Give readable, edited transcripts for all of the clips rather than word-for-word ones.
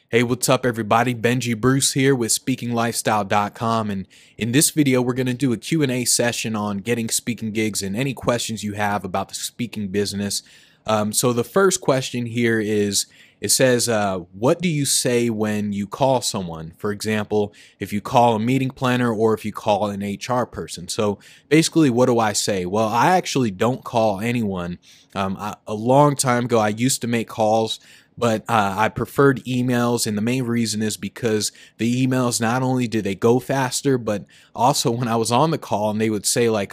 Hey, what's up everybody? Benji Bruce here with speakinglifestyle.com, and in this video we're going to do a Q&A session on getting speaking gigs and any questions you have about the speaking business. So the first question here is, it says, what do you say when you call someone? For example, if you call a meeting planner or if you call an HR person. So basically, what do I say? Well, I actually don't call anyone. A long time ago, I used to make calls, but I preferred emails, and the main reason is because the emails, not only did they go faster, but also when I was on the call and they would say like,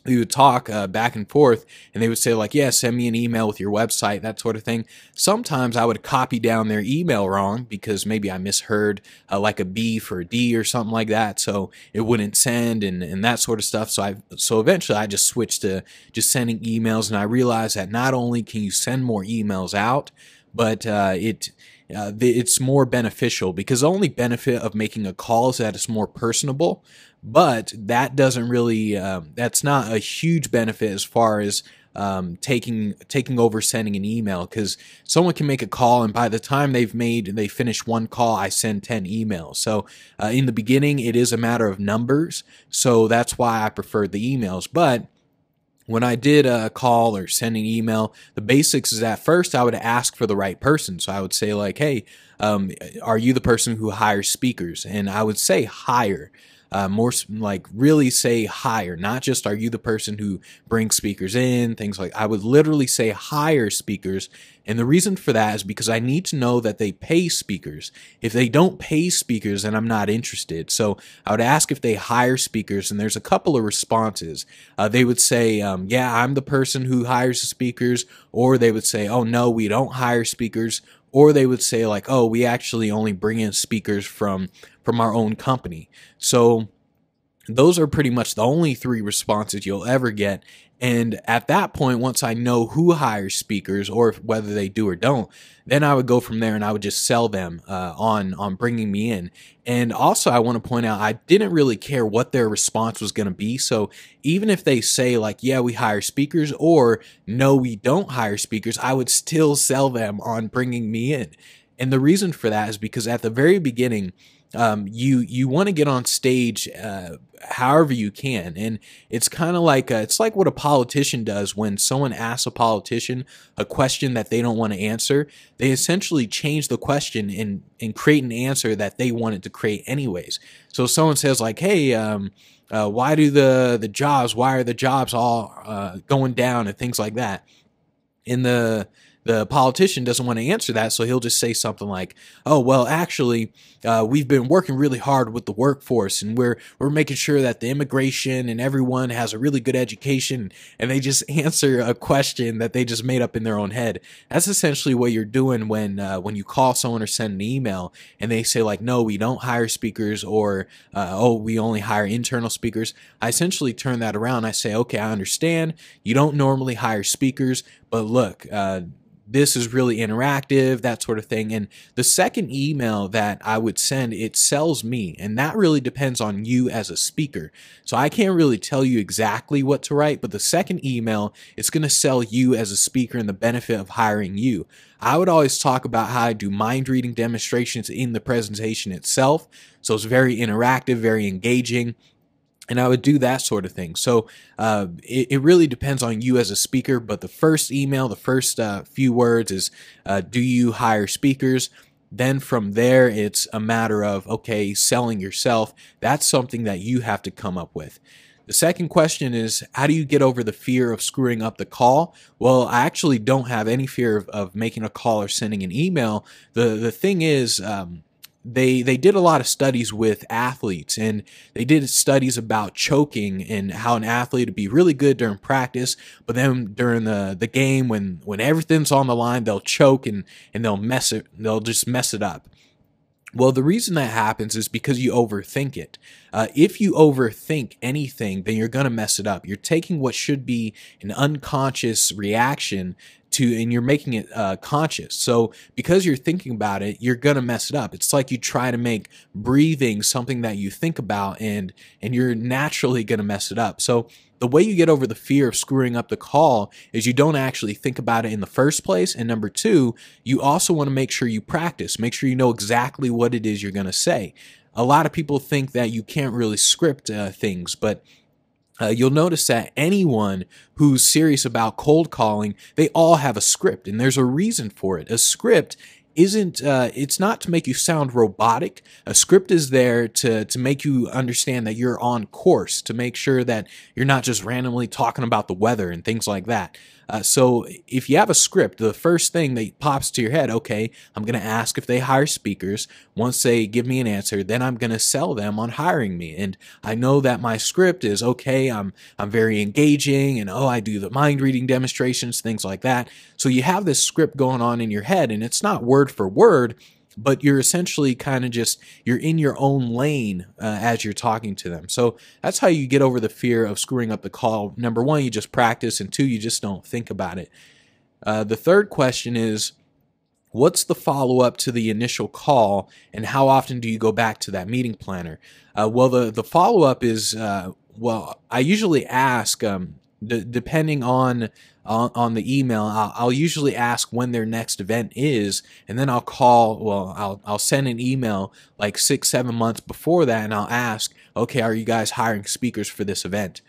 we would talk back and forth, and they would say like, yeah, send me an email with your website, that sort of thing. Sometimes I would copy down their email wrong because maybe I misheard like a B for a D or something like that, so it wouldn't send and that sort of stuff. So eventually I just switched to just sending emails, and I realized that not only can you send more emails out, but it's more beneficial, because the only benefit of making a call is that it's more personable, but that doesn't really that's not a huge benefit as far as taking over sending an email, because someone can make a call and by the time they finish one call, I send 10 emails. So in the beginning it is a matter of numbers, so that's why I preferred the emails. But when I did a call or send an email, the basics is at first I would ask for the right person. So I would say like, hey, are you the person who hires speakers? And I would say hire. More like really say hire, not just are you the person who brings speakers in, things like. I would literally say hire speakers, and the reason for that is because I need to know that they pay speakers. If they don't pay speakers, then I'm not interested. So I would ask if they hire speakers, and there's a couple of responses. They would say, yeah, I'm the person who hires the speakers, or they would say, oh no, we don't hire speakers, or they would say like, oh, we actually only bring in speakers from our own company. So those are pretty much the only three responses you'll ever get. And at that point, once I know who hires speakers or whether they do or don't, then I would go from there and I would just sell them on bringing me in. And also, I want to point out, I didn't really care what their response was going to be. So even if they say like, yeah, we hire speakers, or no, we don't hire speakers, I would still sell them on bringing me in. And the reason for that is because at the very beginning, you want to get on stage however you can, and it's kind of like it's like what a politician does. When someone asks a politician a question that they don't want to answer, they essentially change the question and create an answer that they wanted to create anyways. So if someone says like, hey, why are the jobs all going down and things like that, in the politician doesn't want to answer that, so he'll just say something like, oh, well, actually, we've been working really hard with the workforce, and we're making sure that the immigration and everyone has a really good education. And they just answer a question that they just made up in their own head. That's essentially what you're doing when you call someone or send an email and they say like, no, we don't hire speakers, or oh, we only hire internal speakers. I essentially turn that around. I say, okay, I understand you don't normally hire speakers, but look, this is really interactive, that sort of thing. And the second email that I would send, it sells me, and that really depends on you as a speaker. So I can't really tell you exactly what to write, but the second email, it's going to sell you as a speaker and the benefit of hiring you. I would always talk about how I do mind reading demonstrations in the presentation itself. So it's very interactive, very engaging, and I would do that sort of thing. So it really depends on you as a speaker. But the first email, the first few words is, do you hire speakers? Then from there, it's a matter of, okay, selling yourself. That's something that you have to come up with. The second question is, how do you get over the fear of screwing up the call? Well, I actually don't have any fear of making a call or sending an email. The thing is, they did a lot of studies with athletes, and they did studies about choking and how an athlete would be really good during practice, but then during the game, when everything's on the line, they'll choke and they'll just mess it up. Well, the reason that happens is because you overthink it. If you overthink anything, then you're going to mess it up. You're taking what should be an unconscious reaction and you're making it conscious. So because you're thinking about it, you're gonna mess it up. It's like you try to make breathing something that you think about, and you're naturally gonna mess it up. So the way you get over the fear of screwing up the call is you don't actually think about it in the first place. And number two, you also want to make sure you practice. Make sure you know exactly what it is you're going to say. A lot of people think that you can't really script things, but you'll notice that anyone who's serious about cold calling, they all have a script, and there's a reason for it. A script isn't it's not to make you sound robotic. A script is there to make you understand that you're on course, to make sure that you're not just randomly talking about the weather and things like that. So if you have a script, the first thing that pops to your head, okay, I'm going to ask if they hire speakers. Once they give me an answer, then I'm going to sell them on hiring me. And I know that my script is, okay, I'm very engaging, and I do the mind reading demonstrations, things like that. So you have this script going on in your head, and it's not word for word, but you're essentially kind of just, you're in your own lane as you're talking to them. So that's how you get over the fear of screwing up the call. Number one, you just practice, and two, you just don't think about it. The third question is, what's the follow-up to the initial call, and how often do you go back to that meeting planner? Well, the follow-up is, well, I usually ask, depending on the email, I'll usually ask when their next event is, and then I'll call, well, I'll send an email like 6-7 months before that, and I'll ask, okay, are you guys hiring speakers for this event?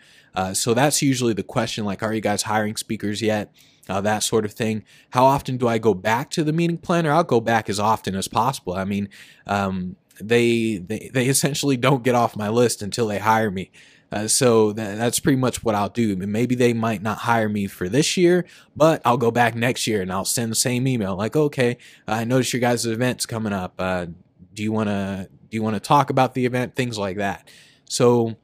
So that's usually the question, like, are you guys hiring speakers yet? That sort of thing. How often do I go back to the meeting planner? I'll go back as often as possible. I mean, they essentially don't get off my list until they hire me. So that's pretty much what I'll do. Maybe they might not hire me for this year, but I'll go back next year and I'll send the same email like, okay, I noticed your guys' event's coming up. Do you want to talk about the event? Things like that. So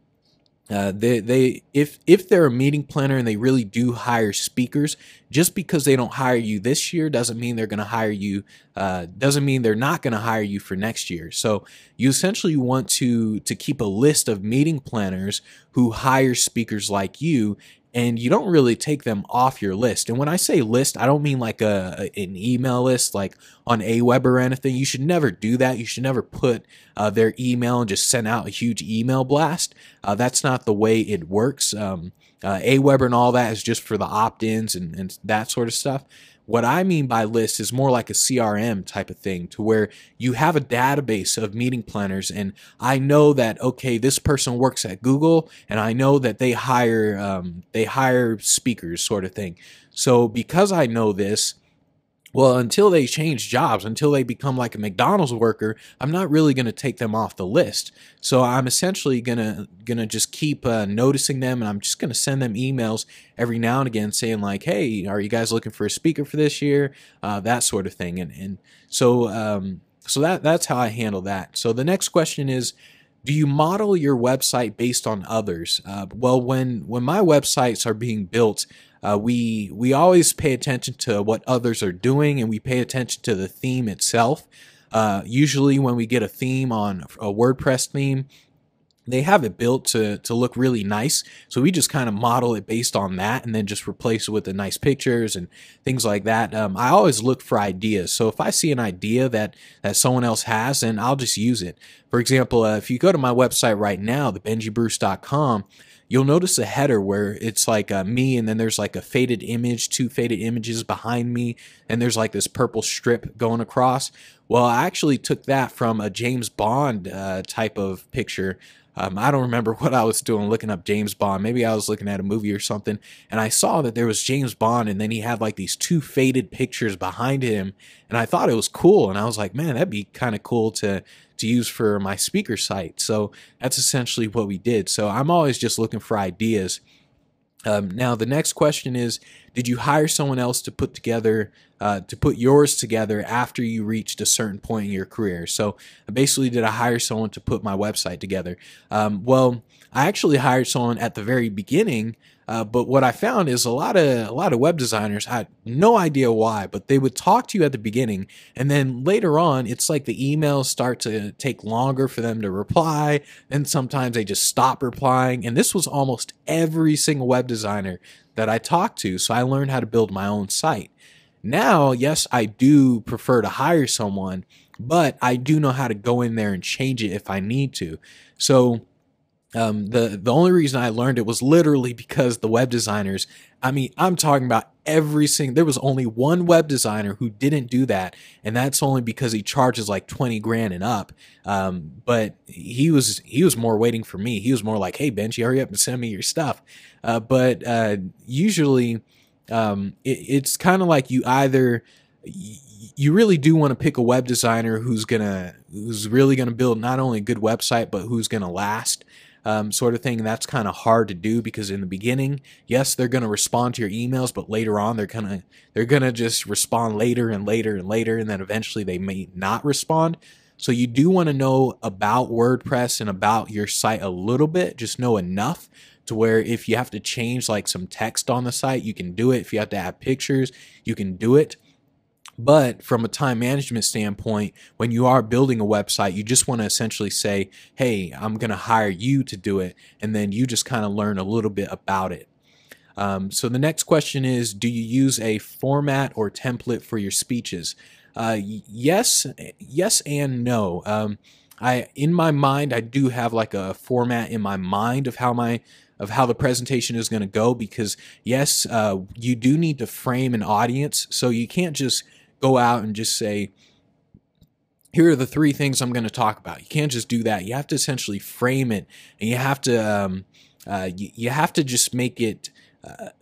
if they're a meeting planner and they really do hire speakers, just because they don't hire you this year doesn't mean they're going to hire you, doesn't mean they're not going to hire you for next year. So you essentially want to keep a list of meeting planners who hire speakers like you, and you don't really take them off your list. And when I say list, I don't mean like an email list like on Aweber or anything. You should never do that. You should never put their email and just send out a huge email blast. That's not the way it works. Aweber and all that is just for the opt-ins and that sort of stuff. What I mean by list is more like a CRM type of thing, to where you have a database of meeting planners, and I know that, okay, this person works at Google, and I know that they hire speakers, sort of thing. So because I know this, well, until they change jobs, until they become like a McDonald's worker, I'm not really going to take them off the list. So I'm essentially gonna just keep noticing them, and I'm just going to send them emails every now and again saying like, hey, are you guys looking for a speaker for this year? That sort of thing. And so that's how I handle that. So the next question is, do you model your website based on others? Well, when my websites are being built, we always pay attention to what others are doing, and we pay attention to the theme itself. Usually when we get a theme on a WordPress theme, they have it built to look really nice. So we just kind of model it based on that, and then just replace it with the nice pictures and things like that. I always look for ideas. So if I see an idea that someone else has, then I'll just use it. For example, if you go to my website right now, thebenjibruce.com, you'll notice a header where it's like me, and then there's like a faded image, 2 faded images behind me, and there's like this purple strip going across. Well, I actually took that from a James Bond type of picture. I don't remember what I was doing looking up James Bond. Maybe I was looking at a movie or something, and I saw that there was James Bond, and then he had like these 2 faded pictures behind him, and I thought it was cool, and I was like, man, that'd be kind of cool to use for my speaker site. So that's essentially what we did. So I'm always just looking for ideas. Now the next question is, did you hire someone else to put yours together after you reached a certain point in your career? So basically, did I hire someone to put my website together? Well, I actually hired someone at the very beginning, but what I found is a lot of web designers, I had no idea why, but they would talk to you at the beginning, and then later on, it's like the emails start to take longer for them to reply, and sometimes they just stop replying. And this was almost every single web designer that I talked to, so I learned how to build my own site. Now, yes, I do prefer to hire someone, but I do know how to go in there and change it if I need to. So the only reason I learned it was literally because the web designers, I mean, I'm talking about every single, there was only one web designer who didn't do that. And that's only because he charges like 20 grand and up. But he was more waiting for me. He was more like, hey, Benji, hurry up and send me your stuff. But usually it's kind of like you really do want to pick a web designer who's really gonna build not only a good website, but who's gonna last. Sort of thing. That's kind of hard to do because in the beginning, yes, they're going to respond to your emails, but later on they're gonna just respond later and later and later, and then eventually they may not respond. So you do want to know about WordPress and about your site a little bit, just know enough to where if you have to change like some text on the site, you can do it. If you have to add pictures, you can do it. But from a time management standpoint, when you are building a website, you just want to essentially say, hey, I'm going to hire you to do it. And then you just kind of learn a little bit about it. So the next question is, do you use a format or template for your speeches? Yes and no. In my mind, I do have like a format in my mind of how the presentation is going to go, because yes, you do need to frame an audience. So you can't just go out and just say, here are the 3 things I'm going to talk about. You can't just do that. You have to essentially frame it, and you have to just make it.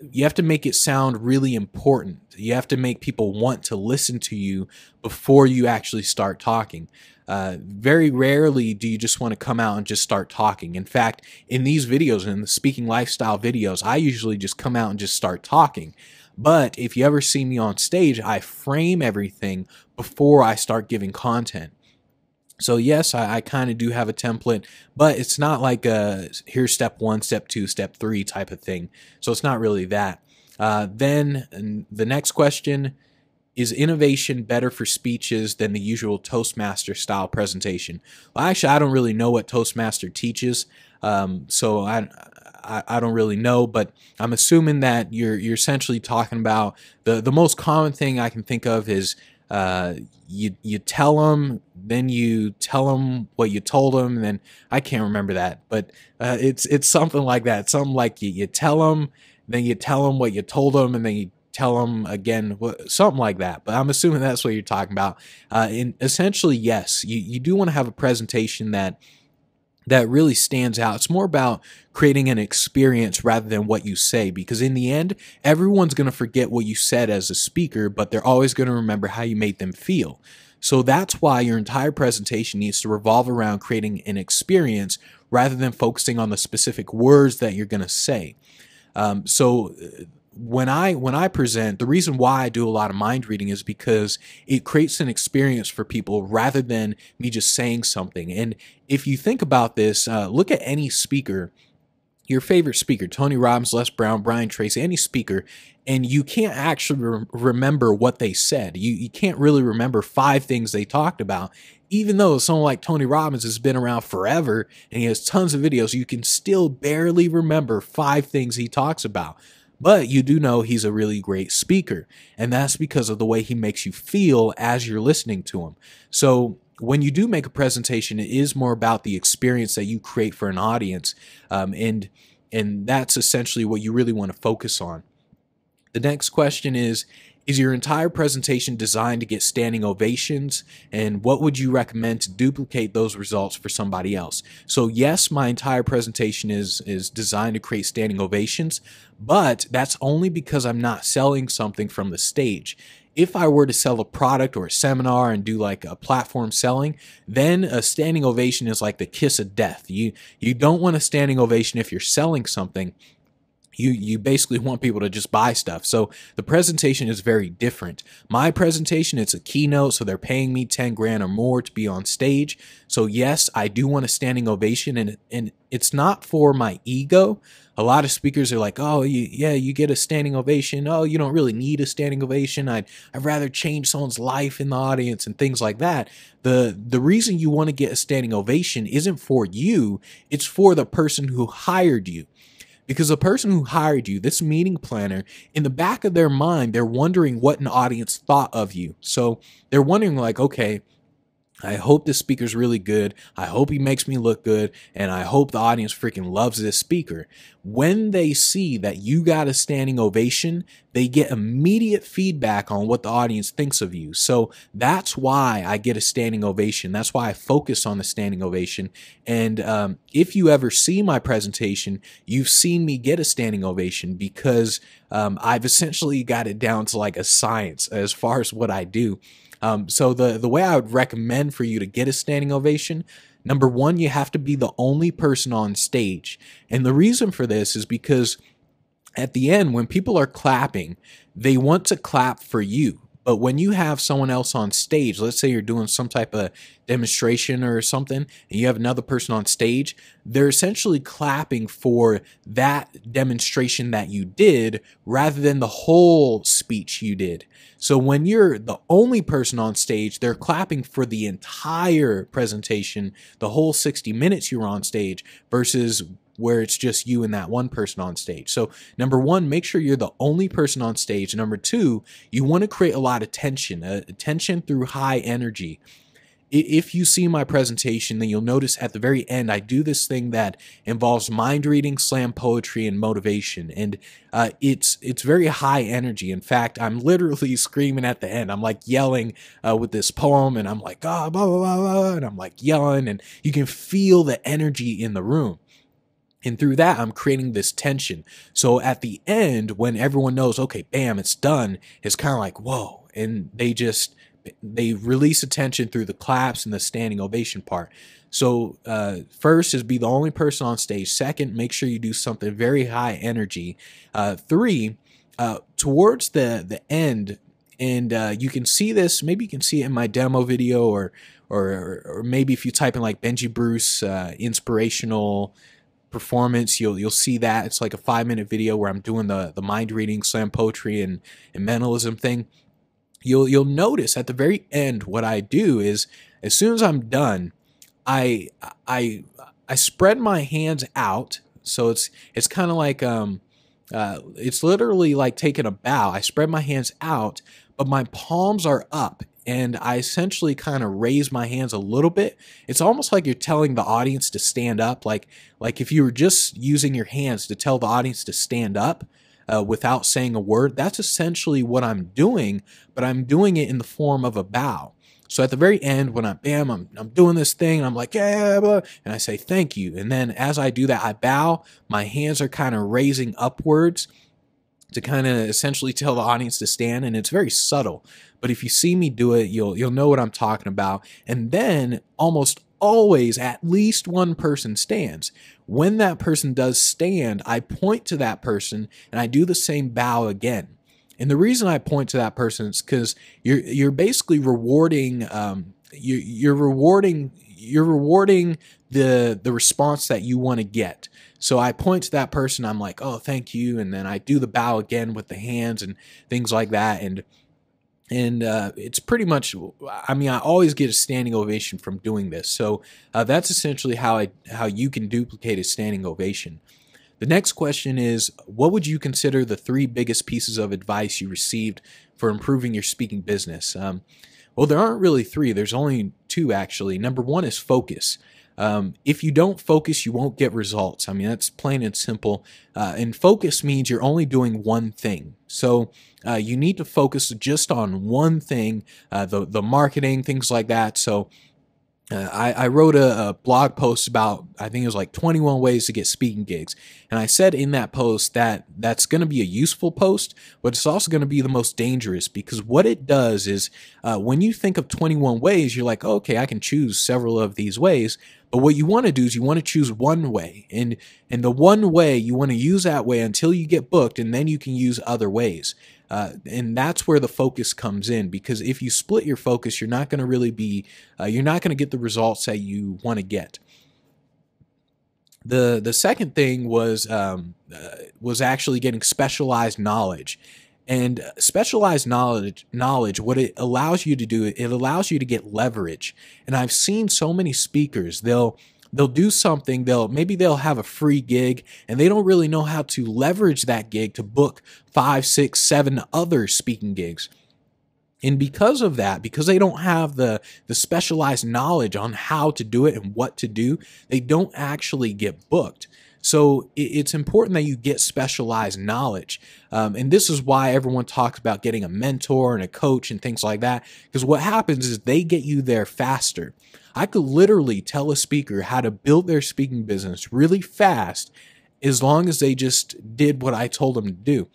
You have to make it sound really important. You have to make people want to listen to you before you actually start talking. Very rarely do you just want to come out and just start talking. In fact, in these videos, in the speaking lifestyle videos, I usually just come out and just start talking. But if you ever see me on stage, I frame everything before I start giving content. So yes, I kind of do have a template, but it's not like a here's step 1, step 2, step 3 type of thing. So it's not really that. Then the next question, is innovation better for speeches than the usual Toastmaster style presentation? Well, actually, I don't really know what Toastmaster teaches, so I don't really know, but I'm assuming that you're essentially talking about the most common thing I can think of is you tell them, then you tell them what you told them, and then I can't remember that, but it's something like that. Something like you tell them, then you tell them what you told them, and then you tell them again, something like that. But I'm assuming that's what you're talking about. And essentially, yes, you do want to have a presentation that really stands out. It's more about creating an experience rather than what you say, because in the end, everyone's going to forget what you said as a speaker, but they're always going to remember how you made them feel. So that's why your entire presentation needs to revolve around creating an experience rather than focusing on the specific words that you're going to say. So when I present, the reason why I do a lot of mind reading is because it creates an experience for people rather than me just saying something. And if you think about this, look at any speaker, your favorite speaker, Tony Robbins, Les Brown, Brian Tracy, any speaker, and you can't actually remember what they said. You can't really remember 5 things they talked about. Even though someone like Tony Robbins has been around forever and he has tons of videos, you can still barely remember 5 things he talks about. But you do know he's a really great speaker, and that's because of the way he makes you feel as you're listening to him. So when you do make a presentation, it is more about the experience that you create for an audience, and that's essentially what you really want to focus on. The next question is your entire presentation designed to get standing ovations? And what would you recommend to duplicate those results for somebody else? So yes, my entire presentation is designed to create standing ovations, but that's only because I'm not selling something from the stage. If I were to sell a product or a seminar and do like a platform selling, then a standing ovation is like the kiss of death. You don't want a standing ovation if you're selling something. You basically want people to just buy stuff. So the presentation is very different. My presentation, it's a keynote, so they're paying me 10 grand or more to be on stage. So yes, I do want a standing ovation, and it's not for my ego. A lot of speakers are like, oh, you get a standing ovation. Oh, you don't really need a standing ovation. I'd rather change someone's life in the audience and things like that. The reason you want to get a standing ovation isn't for you. It's for the person who hired you. Because the person who hired you, this meeting planner, in the back of their mind, they're wondering what an audience thought of you. So they're wondering like, okay, I hope this speaker's really good. I hope he makes me look good. And I hope the audience freaking loves this speaker. When they see that you got a standing ovation, they get immediate feedback on what the audience thinks of you. So that's why I get a standing ovation. That's why I focus on the standing ovation. And if you ever see my presentation, you've seen me get a standing ovation because I've essentially got it down to like a science as far as what I do. So the way I would recommend for you to get a standing ovation, number one, you have to be the only person on stage. And the reason for this is because at the end, when people are clapping, they want to clap for you. But when you have someone else on stage, let's say you're doing some type of demonstration or something, and you have another person on stage, they're essentially clapping for that demonstration that you did rather than the whole speech you did. So when you're the only person on stage, they're clapping for the entire presentation, the whole 60 minutes you were on stage, versus where it's just you and that one person on stage. So number one, make sure you're the only person on stage. Number two, you want to create a lot of tension, tension through high energy. If you see my presentation, then you'll notice at the very end, I do this thing that involves mind reading, slam poetry, and motivation. And it's very high energy. In fact, I'm literally screaming at the end. I'm like yelling with this poem, and I'm like, ah, blah, blah, blah, blah, and I'm like yelling, and you can feel the energy in the room. And through that, I'm creating this tension. So at the end, when everyone knows, okay, bam, it's done, it's kind of like, whoa. And they release attention through the claps and the standing ovation part. So first is be the only person on stage. Second, make sure you do something very high energy. Three, towards the end, and you can see this, maybe you can see it in my demo video, or maybe if you type in like Benji Bruce inspirational performance, you'll see that. It's like a 5-minute video where I'm doing the mind reading, slam poetry, and mentalism thing. You'll notice at the very end what I do is, as soon as I'm done, I spread my hands out. So it's kind of like it's literally like taking a bow. I spread my hands out, but my palms are up. And I essentially kind of raise my hands a little bit. It's almost like you're telling the audience to stand up. Like if you were just using your hands to tell the audience to stand up without saying a word, that's essentially what I'm doing, but I'm doing it in the form of a bow. So at the very end, when I'm doing this thing, and I'm like, yeah, blah, and I say thank you. And then as I do that, I bow. My hands are kind of raising upwards to kind of essentially tell the audience to stand, and it's very subtle. But if you see me do it, you'll know what I'm talking about. And then almost always at least one person stands. When that person does stand, I point to that person and I do the same bow again. And the reason I point to that person is because you're basically rewarding you're rewarding the response that you want to get. So I point to that person, I'm like, oh, thank you, and then I do the bow again with the hands and things like that, and it's pretty much, I mean, I always get a standing ovation from doing this. So that's essentially how you can duplicate a standing ovation. The next question is, what would you consider the 3 biggest pieces of advice you received for improving your speaking business? Well, there aren't really 3. There's only 2, actually. Number 1 is focus. If you don't focus, you won't get results. I mean, that's plain and simple. And focus means you're only doing one thing. So you need to focus just on one thing, the marketing, things like that. So I wrote a blog post about, I think it was like 21 ways to get speaking gigs. And I said in that post that that's going to be a useful post, but it's also going to be the most dangerous, because what it does is when you think of 21 ways, you're like, oh, okay, I can choose several of these ways. But what you want to do is you want to choose one way, and the one way you want to use that way until you get booked, and then you can use other ways. And that's where the focus comes in, because if you split your focus, you're not going to really be, you're not going to get the results that you want to get. The second thing was actually getting specialized knowledge. And specialized knowledge, what it allows you to do, it allows you to get leverage. And I've seen so many speakers, they'll they'll do something, maybe they'll have a free gig and they don't really know how to leverage that gig to book 5, 6, 7 other speaking gigs. And because of that, because they don't have the specialized knowledge on how to do it and what to do, they don't actually get booked. So it's important that you get specialized knowledge. And this is why everyone talks about getting a mentor and a coach and things like that, because what happens is they get you there faster. I could literally tell a speaker how to build their speaking business really fast as long as they just did what I told them to do.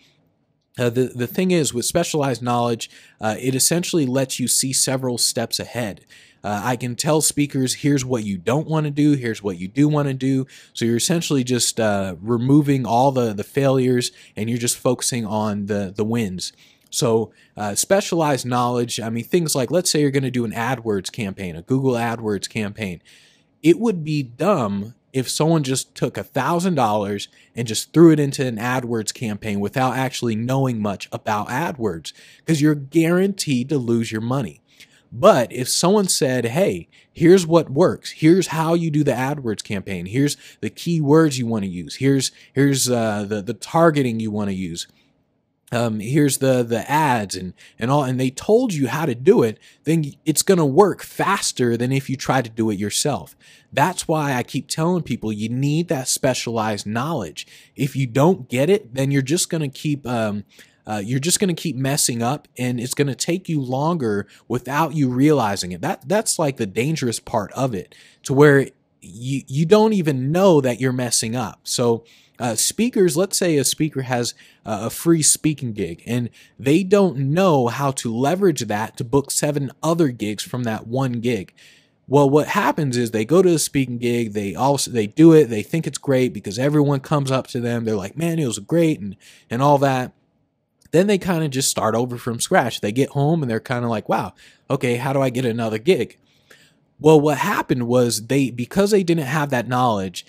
The thing is, with specialized knowledge, it essentially lets you see several steps ahead. I can tell speakers, here's what you don't want to do, here's what you do want to do. So you're essentially just removing all the failures, and you're just focusing on the wins. So specialized knowledge, I mean, things like, let's say you're going to do an AdWords campaign, a Google AdWords campaign. It would be dumb if someone just took $1,000 and just threw it into an AdWords campaign without actually knowing much about AdWords, because you're guaranteed to lose your money. But if someone said, hey, here's what works, here's how you do the AdWords campaign, here's the keywords you want to use, here's the targeting you want to use, here's the ads and all, and they told you how to do it, then it's going to work faster than if you try to do it yourself. That's why I keep telling people you need that specialized knowledge. If you don't get it, then you're just going to keep messing up, and it's going to take you longer without you realizing it. That's like the dangerous part of it, to where you don't even know that you're messing up. So speakers, let's say a speaker has a free speaking gig and they don't know how to leverage that to book 7 other gigs from that one gig. Well, what happens is they go to a speaking gig, they do it, they think it's great because everyone comes up to them, they're like, man, it was great and all that. Then they kind of just start over from scratch. They get home and they're kind of like, wow, okay, how do I get another gig? Well, what happened was because they didn't have that knowledge,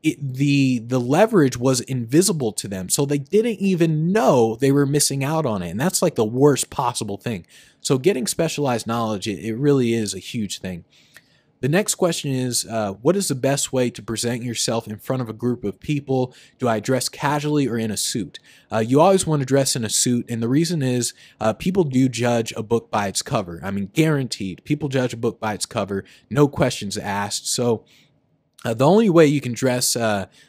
the leverage was invisible to them. So they didn't even know they were missing out on it. And that's like the worst possible thing. So getting specialized knowledge, it really is a huge thing. The next question is, what is the best way to present yourself in front of a group of people? Do I dress casually or in a suit? You always want to dress in a suit, and the reason is people do judge a book by its cover. I mean, guaranteed. People judge a book by its cover, no questions asked. So the only way you can dress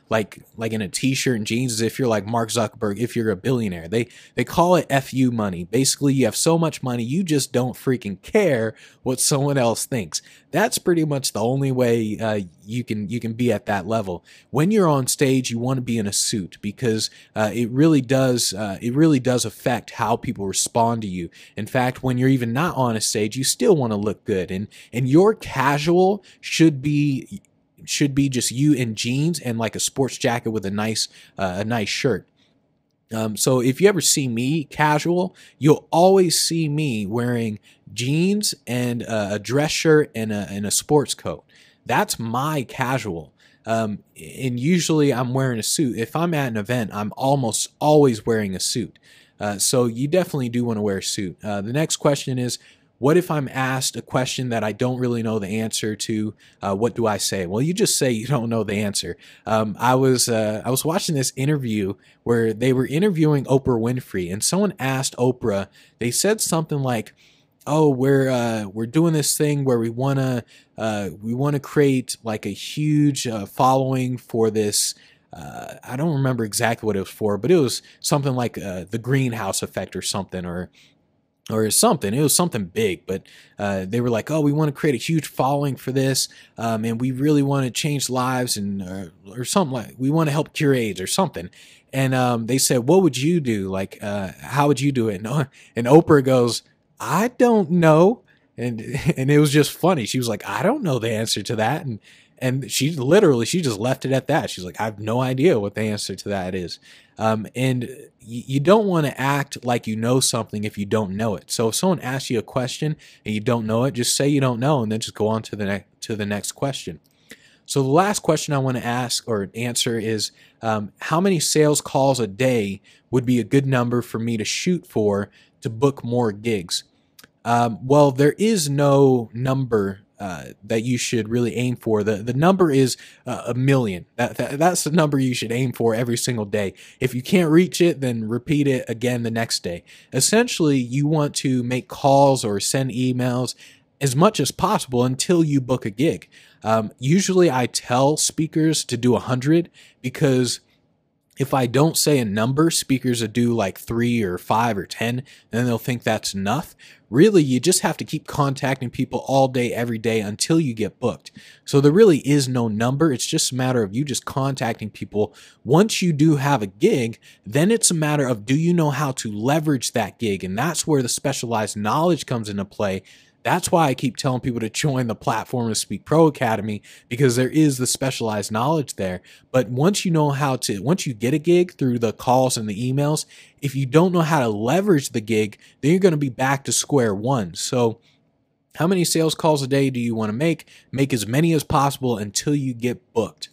like in a t-shirt and jeans is if you're like Mark Zuckerberg, if you're a billionaire. They call it FU money. Basically, you have so much money, you just don't freaking care what someone else thinks. That's pretty much the only way you can be at that level. When you're on stage, you want to be in a suit because it really does affect how people respond to you. In fact, when you're even not on a stage, you still want to look good, and your casual should be just you in jeans and like a sports jacket with a nice shirt. So if you ever see me casual, you'll always see me wearing jeans and a dress shirt and a sports coat. That's my casual. And usually I'm wearing a suit. If I'm at an event, I'm almost always wearing a suit. So you definitely do want to wear a suit. The next question is, what if I'm asked a question that I don't really know the answer to? What do I say? Well, you just say you don't know the answer. I was watching this interview where they were interviewing Oprah Winfrey, and someone asked Oprah. They said something like, "Oh, we're doing this thing where we wanna create like a huge following for this." I don't remember exactly what it was for, but it was something like the greenhouse effect or something, or something. It was something big, but they were like, oh, we want to create a huge following for this, and we really want to change lives, and or something, like we want to help cure AIDS or something. And they said, what would you do? Like, how would you do it? And Oprah goes, I don't know. And it was just funny. She was like, I don't know the answer to that. And she just left it at that. She's like, I have no idea what the answer to that is. And you don't want to act like you know something if you don't know it. So if someone asks you a question and you don't know it, just say you don't know and then just go on to the next question. So the last question I want to ask or answer is, how many sales calls a day would be a good number for me to shoot for to book more gigs? Well, there is no number that you should really aim for. The number is a million. That's the number you should aim for every single day. If you can't reach it, then repeat it again the next day. Essentially, you want to make calls or send emails as much as possible until you book a gig. Usually I tell speakers to do 100 because if I don't say a number, speakers will do like 3 or 5 or 10, and then they'll think that's enough. Really, you just have to keep contacting people all day, every day until you get booked. So there really is no number. It's just a matter of you just contacting people. Once you do have a gig, then it's a matter of, do you know how to leverage that gig? And that's where the specialized knowledge comes into play. That's why I keep telling people to join the Platform to Speak Pro Academy, because there is the specialized knowledge there. But once you know how to, once you get a gig through the calls and the emails, if you don't know how to leverage the gig, then you're going to be back to square one. So how many sales calls a day do you want to make? Make as many as possible until you get booked.